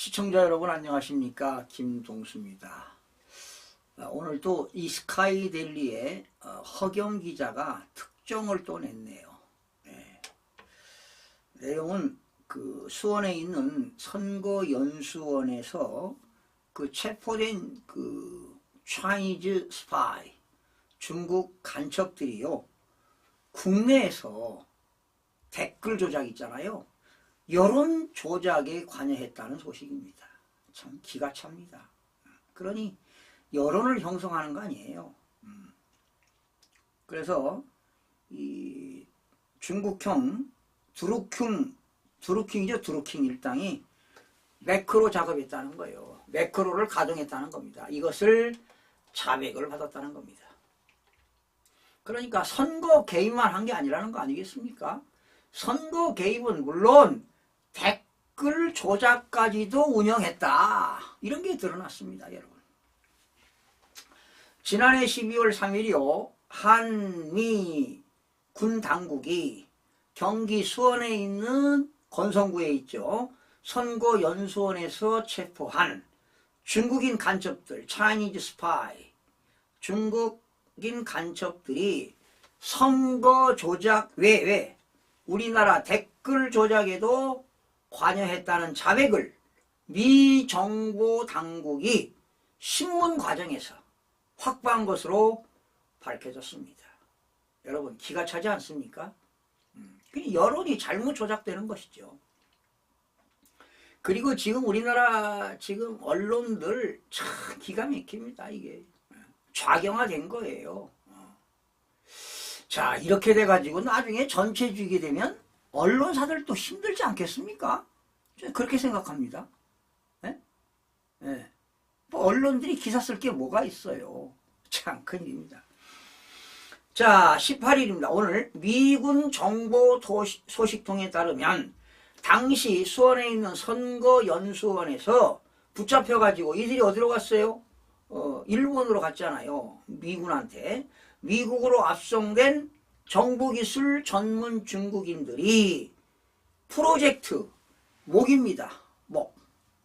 시청자 여러분 안녕하십니까, 김동수입니다. 오늘도 이 스카이데일리의 허경 기자가 특종을 또 냈네요. 내용은 그 수원에 있는 선거연수원에서 그 체포된 그 차이니즈 스파이, 중국 간첩들이요, 국내에서 댓글 조작 있잖아요, 여론 조작에 관여했다는 소식입니다. 참 기가 찹니다. 그러니 여론을 형성하는 거 아니에요. 그래서 이 중국형 드루킹이죠. 드루킹 일당이 매크로 작업했다는 거예요. 매크로를 가동했다는 겁니다. 이것을 자백을 받았다는 겁니다. 그러니까 선거 개입만 한 게 아니라는 거 아니겠습니까? 선거 개입은 물론 댓글 조작까지도 운영했다, 이런 게 드러났습니다, 여러분. 지난해 12월 3일이요, 한미 군 당국이 경기 수원에 있는 건성구에 있죠, 선거연수원에서 체포한 중국인 간첩들, 차이니즈 스파이, 중국인 간첩들이 선거 조작 외에 우리나라 댓글 조작에도 관여했다는 자백을 미 정보 당국이 신문 과정에서 확보한 것으로 밝혀졌습니다. 여러분, 기가 차지 않습니까? 여론이 잘못 조작되는 것이죠. 그리고 지금 우리나라 지금 언론들 참 기가 막힙니다. 이게 좌경화된 거예요. 자, 이렇게 돼가지고 나중에 전체주의게 되면 언론사들도 힘들지 않겠습니까? 저는 그렇게 생각합니다. 네? 네. 뭐 언론들이 기사 쓸 게 뭐가 있어요. 참 큰일입니다. 자, 18일입니다. 오늘 미군 정보 소식통에 따르면 당시 수원에 있는 선거연수원에서 붙잡혀가지고 이들이 어디로 갔어요? 일본으로 갔잖아요. 미군한테. 미국으로 압송된 정보기술 전문 중국인들이 프로젝트 목입니다. 목.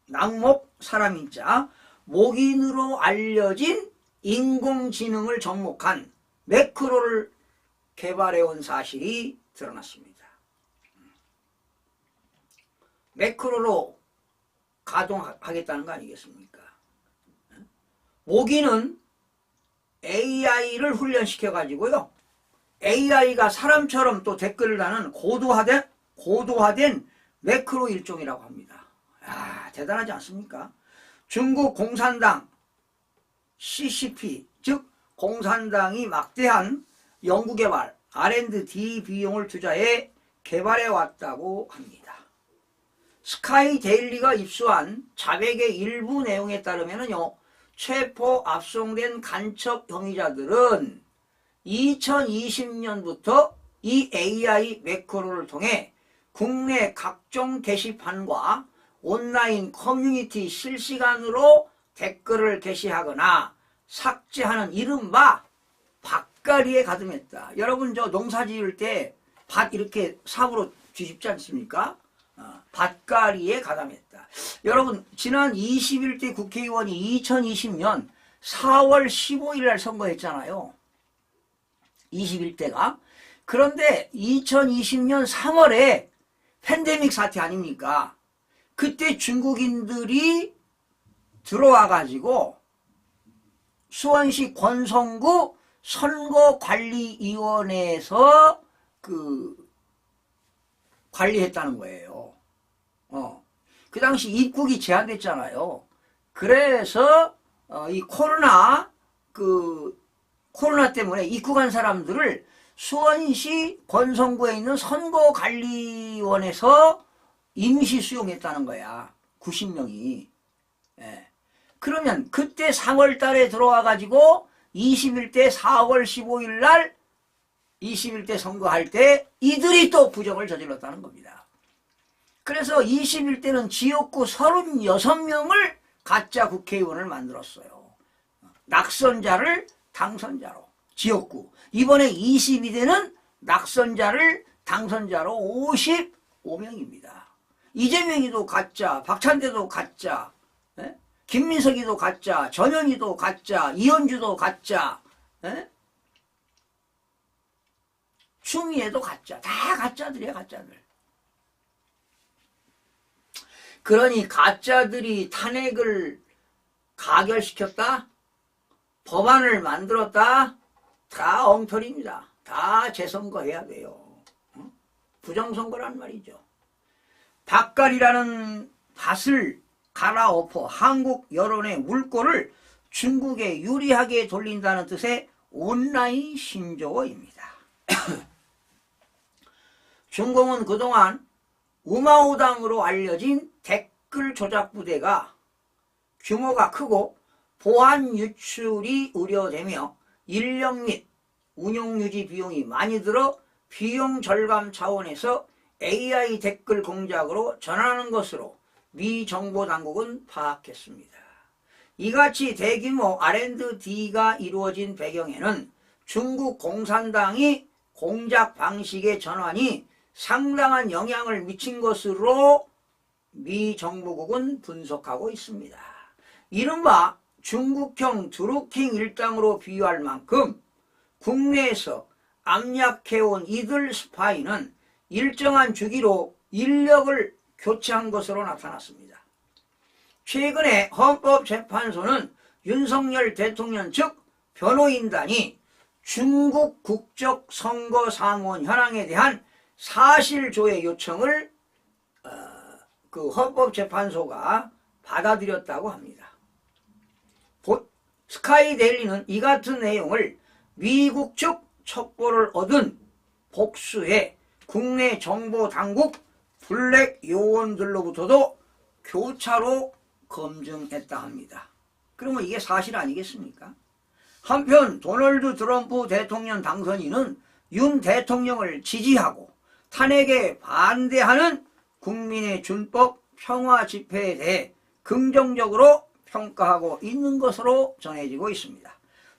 낙목 사람인자. 목인으로 알려진 인공지능을 접목한 매크로를 개발해온 사실이 드러났습니다. 매크로로 가동하겠다는 거 아니겠습니까? 모기는 AI를 훈련시켜가지고요, AI가 사람처럼 또 댓글을 다는 고도화된 매크로 일종이라고 합니다. 대단하지 않습니까? 중국 공산당 CCP, 즉 공산당이 막대한 연구개발 R&D 비용을 투자해 개발해왔다고 합니다. 스카이데일리가 입수한 자백의 일부 내용에 따르면요, 체포 압송된 간첩 용의자들은 2020년부터 이 AI 매크로를 통해 국내 각종 게시판과 온라인 커뮤니티 실시간으로 댓글을 게시하거나 삭제하는 이른바 밭갈이에 가담했다. 여러분, 저 농사 지을 때 밭 이렇게 삽으로 뒤집지 않습니까? 밭갈이에 가담했다. 여러분, 지난 21대 국회의원이 2020년 4월 15일 날 선거했잖아요. 21대가. 그런데 2020년 3월에 팬데믹 사태 아닙니까? 그때 중국인들이 들어와가지고 수원시 권성구 선거관리위원회에서 관리했다는 거예요. 그 당시 입국이 제한됐잖아요. 그래서 이 코로나 때문에 입국한 사람들을 수원시 권성구에 있는 선거관리원에서 임시 수용했다는 거야. 90명이. 예. 그러면 그때 3월 달에 들어와 가지고 21대 4월 15일 날 21대 선거할 때 이들이 또 부정을 저질렀다는 겁니다. 그래서 21대는 지역구 36명을 가짜 국회의원을 만들었어요. 낙선자를 당선자로, 지역구. 이번에 22대는 낙선자를 당선자로 55명입니다. 이재명이도 가짜, 박찬대도 가짜, 에? 김민석이도 가짜, 전현희도 가짜, 이현주도 가짜, 에? 추미애도 가짜. 다 가짜들이야, 가짜들. 그러니 가짜들이 탄핵을 가결시켰다? 법안을 만들었다? 다 엉터리입니다. 다 재선거해야 돼요. 부정선거란 말이죠. 밭갈이라는 밭을 갈아엎어 한국 여론의 물꼬를 중국에 유리하게 돌린다는 뜻의 온라인 신조어입니다. 중공은 그동안 우마우당으로 알려진 댓글 조작 부대가 규모가 크고 보안 유출이 우려되며 인력 및 운영 유지 비용이 많이 들어 비용 절감 차원에서 AI 댓글 공작으로 전환하는 것으로 미 정보당국은 파악했습니다. 이같이 대규모 R&D가 이루어진 배경에는 중국 공산당이 공작 방식의 전환이 상당한 영향을 미친 것으로 미 정보국은 분석하고 있습니다. 이른바 중국형 드루킹 일당으로 비유할 만큼 국내에서 압력해온 이들 스파이는 일정한 주기로 인력을 교체한 것으로 나타났습니다. 최근에 헌법재판소는 윤석열 대통령 측 변호인단이 중국 국적선거사무원 현황에 대한 사실조회 요청을 그 헌법재판소가 받아들였다고 합니다. 스카이데일리는 이 같은 내용을 미국 측 첩보를 얻은 복수의 국내 정보당국 블랙 요원들로부터도 교차로 검증했다 합니다. 그러면 이게 사실 아니겠습니까? 한편 도널드 트럼프 대통령 당선인은 윤 대통령을 지지하고 탄핵에 반대하는 국민의 준법 평화 집회에 대해 긍정적으로 평가하고 있는 것으로 전해지고 있습니다.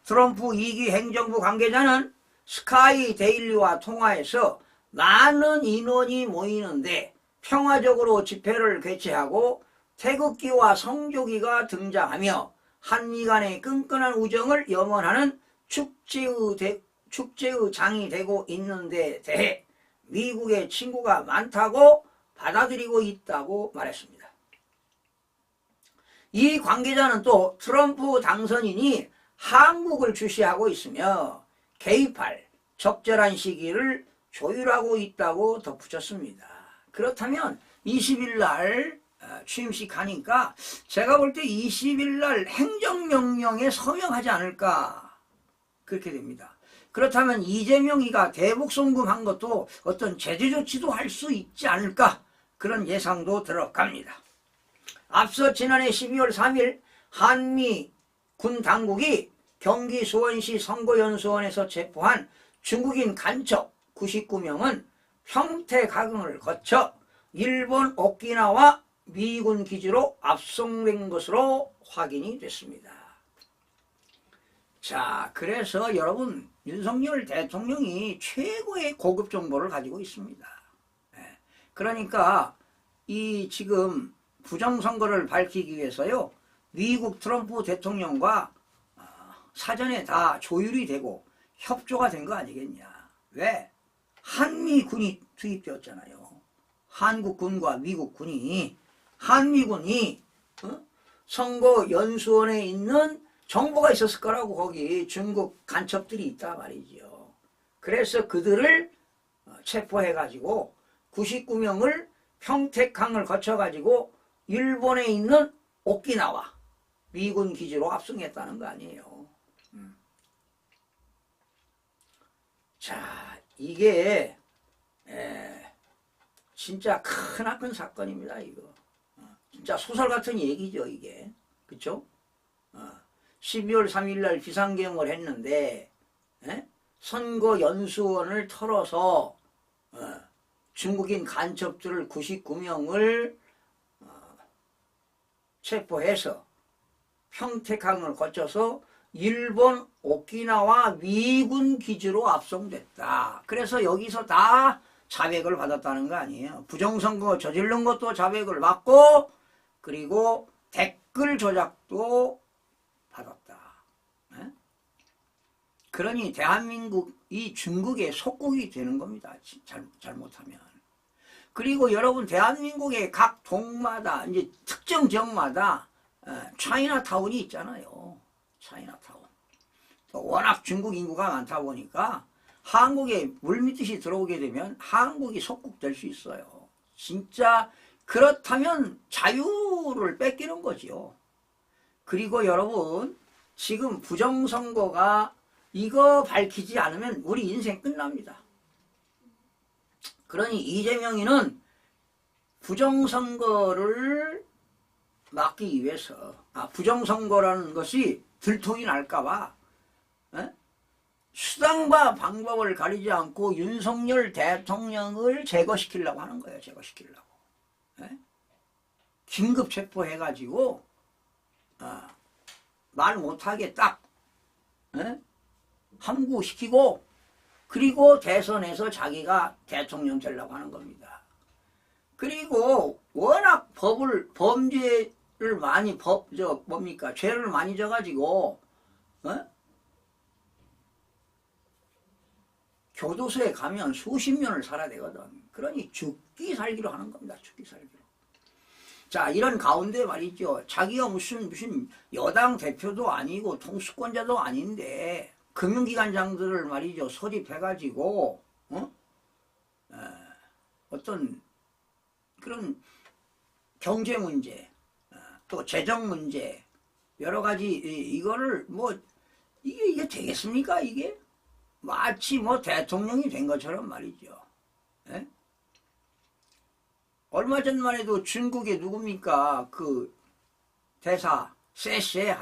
트럼프 2기 행정부 관계자는 스카이 데일리와 통화에서 많은 인원이 모이는데 평화적으로 집회를 개최하고 태극기와 성조기가 등장하며 한미 간의 끈끈한 우정을 염원하는 축제의 장이 되고 있는 데 대해 미국의 친구가 많다고 받아들이고 있다고 말했습니다. 이 관계자는 또 트럼프 당선인이 한국을 주시하고 있으며 개입할 적절한 시기를 조율하고 있다고 덧붙였습니다. 그렇다면 20일 날 취임식 하니까 제가 볼 때 20일 날 행정명령에 서명하지 않을까 그렇게 됩니다. 그렇다면 이재명이가 대북송금한 것도 어떤 제재 조치도 할 수 있지 않을까 그런 예상도 들어갑니다. 앞서 지난해 12월 3일 한미 군 당국이 경기 수원시 선거연수원에서 체포한 중국인 간첩 99명은 평택항을 거쳐 일본 오키나와 미군 기지로 압송된 것으로 확인이 됐습니다. 자, 그래서 여러분 윤석열 대통령이 최고의 고급 정보를 가지고 있습니다. 그러니까 이 지금 부정선거를 밝히기 위해서요 미국 트럼프 대통령과 사전에 다 조율이 되고 협조가 된 거 아니겠냐. 왜? 한미군이 투입되었잖아요. 한국군과 미국군이 한미군이 선거연수원에 있는 정보가 있었을 거라고 거기 중국 간첩들이 있다 말이죠. 그래서 그들을 체포해가지고 99명을 평택항을 거쳐가지고 일본에 있는 오키나와 미군 기지로 압송했다는 거 아니에요. 자, 이게 진짜 크나큰 사건입니다. 이거 진짜 소설 같은 얘기죠. 이게 그렇죠? 12월 3일 날 비상경을 했는데 선거연수원을 털어서 중국인 간첩들을 99명을 체포해서 평택항을 거쳐서 일본 오키나와 미군 기지로 압송됐다. 그래서 여기서 다 자백을 받았다는 거 아니에요. 부정선거 저지른 것도 자백을 받고 그리고 댓글 조작도 받았다. 네? 그러니 대한민국이 중국의 속국이 되는 겁니다. 잘못하면. 그리고 여러분 대한민국의 각 동마다 이제 특정 지역마다 차이나타운이 있잖아요. 차이나타운. 워낙 중국 인구가 많다 보니까 한국에 물밀듯이 들어오게 되면 한국이 속국될 수 있어요. 진짜 그렇다면 자유를 뺏기는 거지요. 그리고 여러분 지금 부정선거가 이거 밝히지 않으면 우리 인생 끝납니다. 그러니 이재명이는 부정선거를 막기 위해서 부정선거라는 것이 들통이 날까봐 수단과 방법을 가리지 않고 윤석열 대통령을 제거시키려고 하는 거예요. 제거시키려고. 긴급 체포해가지고 말 못하게 딱 함구시키고 그리고 대선에서 자기가 대통령 되려고 하는 겁니다. 그리고 워낙 범죄를 많이 죄를 많이 져가지고 교도소에 가면 수십 년을 살아야 되거든. 그러니 죽기 살기로 하는 겁니다. 죽기 살기로. 자, 이런 가운데 말이죠. 자기가 무슨 여당 대표도 아니고 통수권자도 아닌데 금융기관장들을 말이죠. 소집해가지고 어떤 그런 경제 문제, 또 재정 문제 여러 가지 이거를 이게 되겠습니까? 이게 마치 대통령이 된 것처럼 말이죠. 에? 얼마 전만 해도 중국의 누굽니까? 그 대사 쎄쎄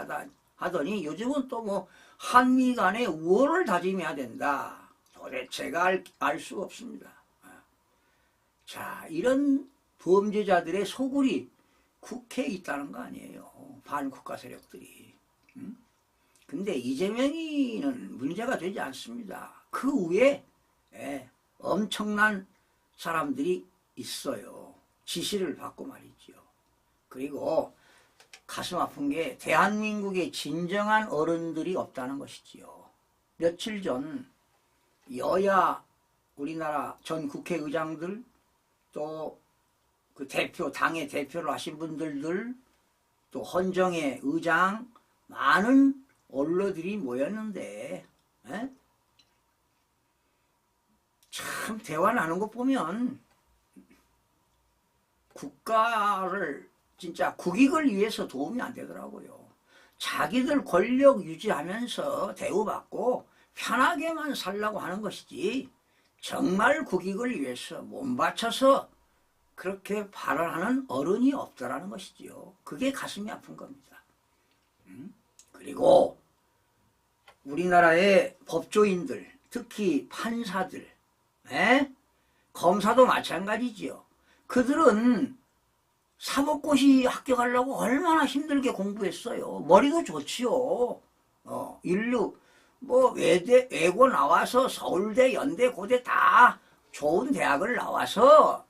하더니 요즘은 또 한미 간의 우호를 다짐해야 된다. 도대체가 알 수가 없습니다. 자, 이런 범죄자들의 소굴이 국회에 있다는 거 아니에요. 반국가 세력들이. 근데 이재명이는 문제가 되지 않습니다. 그 위에 엄청난 사람들이 있어요. 지시를 받고 말이죠. 그리고 가슴 아픈 게 대한민국에 진정한 어른들이 없다는 것이지요. 며칠 전 여야 우리나라 전 국회의장들 또 그 당의 대표를 하신 분들들 또 헌정의 의장 많은 언론들이 모였는데 참 대화 나누는 거 보면 국가를 진짜 국익을 위해서 도움이 안 되더라고요. 자기들 권력 유지하면서 대우받고 편하게만 살려고 하는 것이지 정말 국익을 위해서 몸바쳐서 그렇게 발언하는 어른이 없더라는 것이지요. 그게 가슴이 아픈 겁니다. 그리고 우리나라의 법조인들, 특히 판사들, 검사도 마찬가지지요. 그들은 사법고시 합격하려고 얼마나 힘들게 공부했어요. 머리도 좋지요. 인류 외고 나와서 서울대, 연대, 고대 다 좋은 대학을 나와서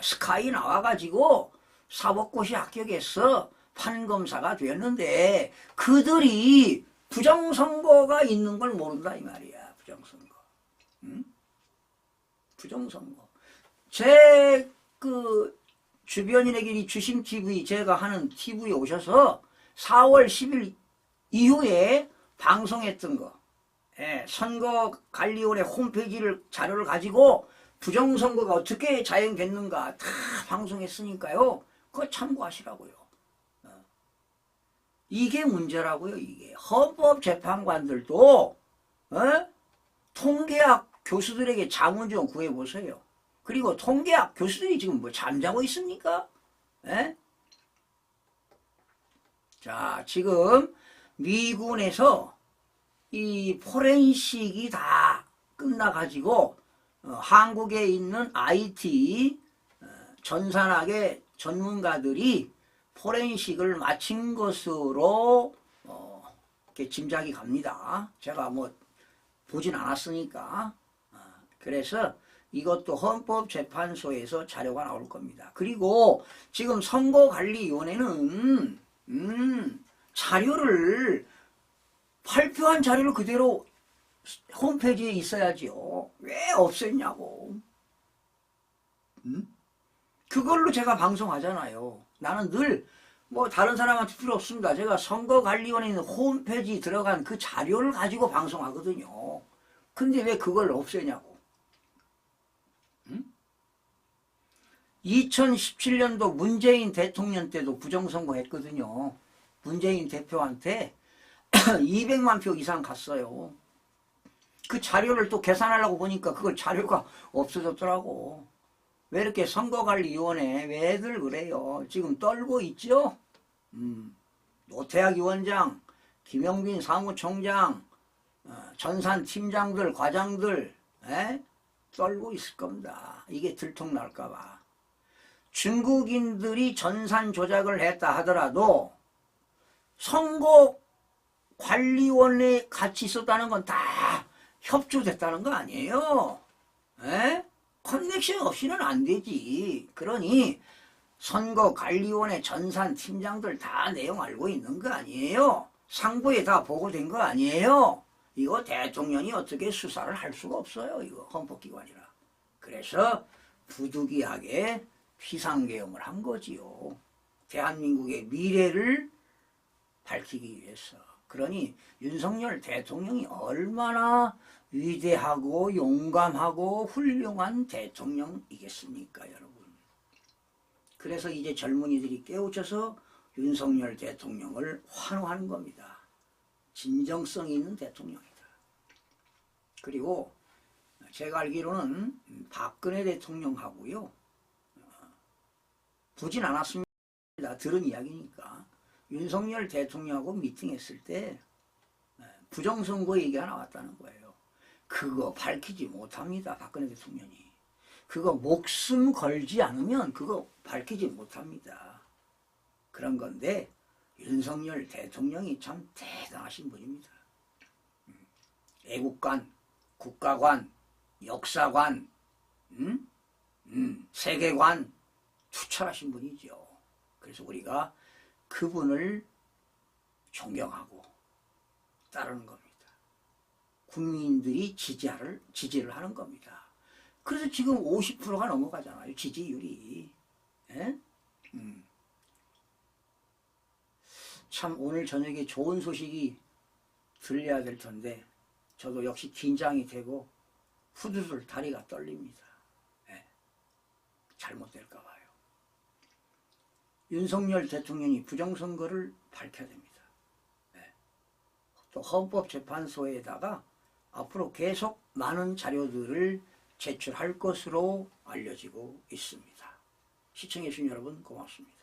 스카이 나와가지고 사법고시 합격해서 판검사가 되었는데 그들이 부정선거가 있는 걸 모른다 이 말이야. 부정선거. 부정선거. 제 주변인에게 이 주심TV 제가 하는 TV에 오셔서 4월 10일 이후에 방송했던 거 선거관리위원회 홈페이지를 자료를 가지고 부정선거가 어떻게 자행됐는가 다 방송했으니까요. 그거 참고하시라고요. 이게 문제라고요. 이게 헌법재판관들도 통계학 교수들에게 자문 좀 구해보세요. 그리고 통계학 교수들이 지금 잠자고 있습니까? 자, 지금 미군에서 이 포렌식이 다 끝나가지고 한국에 있는 IT 전산학의 전문가들이 포렌식을 마친 것으로 이렇게 짐작이 갑니다. 제가 보진 않았으니까. 그래서 이것도 헌법재판소에서 자료가 나올 겁니다. 그리고 지금 선거관리위원회는 자료를 발표한 자료를 그대로 홈페이지에 있어야지요. 왜 없앴냐고. 그걸로 제가 방송하잖아요. 나는 늘 뭐 다른 사람한테 필요 없습니다. 제가 선거관리위원회 있는 홈페이지 들어간 그 자료를 가지고 방송하거든요. 근데 왜 그걸 없애냐고. 2017년도 문재인 대통령 때도 부정선거 했거든요. 문재인 대표한테 200만 표 이상 갔어요. 그 자료를 또 계산하려고 보니까 그걸 자료가 없어졌더라고. 왜 이렇게 선거관리위원회 왜들 그래요? 지금 떨고 있죠? 노태학 위원장, 김영빈 사무총장, 전산 팀장들, 과장들 떨고 있을 겁니다. 이게 들통날까봐. 중국인들이 전산 조작을 했다 하더라도 선거관리위원회에 같이 있었다는 건 다 협조됐다는 거 아니에요? 커넥션 없이는 안 되지. 그러니 선거관리위원회 전산 팀장들 다 내용 알고 있는 거 아니에요? 상부에 다 보고된 거 아니에요? 이거 대통령이 어떻게 수사를 할 수가 없어요. 이거 헌법기관이라. 그래서 부득이하게 비상계엄을 한 거지요. 대한민국의 미래를 밝히기 위해서. 그러니 윤석열 대통령이 얼마나 위대하고 용감하고 훌륭한 대통령이겠습니까, 여러분. 그래서 이제 젊은이들이 깨우쳐서 윤석열 대통령을 환호하는 겁니다. 진정성 있는 대통령이다. 그리고 제가 알기로는 박근혜 대통령하고요, 보진 않았습니다. 들은 이야기니까. 윤석열 대통령하고 미팅했을 때 부정선거 얘기가 나왔다는 거예요. 그거 밝히지 못합니다. 박근혜 대통령이. 그거 목숨 걸지 않으면 그거 밝히지 못합니다. 그런 건데 윤석열 대통령이 참 대단하신 분입니다. 애국관, 국가관, 역사관, 세계관 투철하신 분이죠. 그래서 우리가 그분을 존경하고 따르는 겁니다. 국민들이 지지를 하는 겁니다. 그래서 지금 50%가 넘어가잖아요. 지지율이. 참 오늘 저녁에 좋은 소식이 들려야 될 텐데 저도 역시 긴장이 되고 후두들 다리가 떨립니다. 잘못될까 봐요. 윤석열 대통령이 부정선거를 밝혀야 됩니다. 또 헌법재판소에다가 앞으로 계속 많은 자료들을 제출할 것으로 알려지고 있습니다. 시청해주신 여러분 고맙습니다.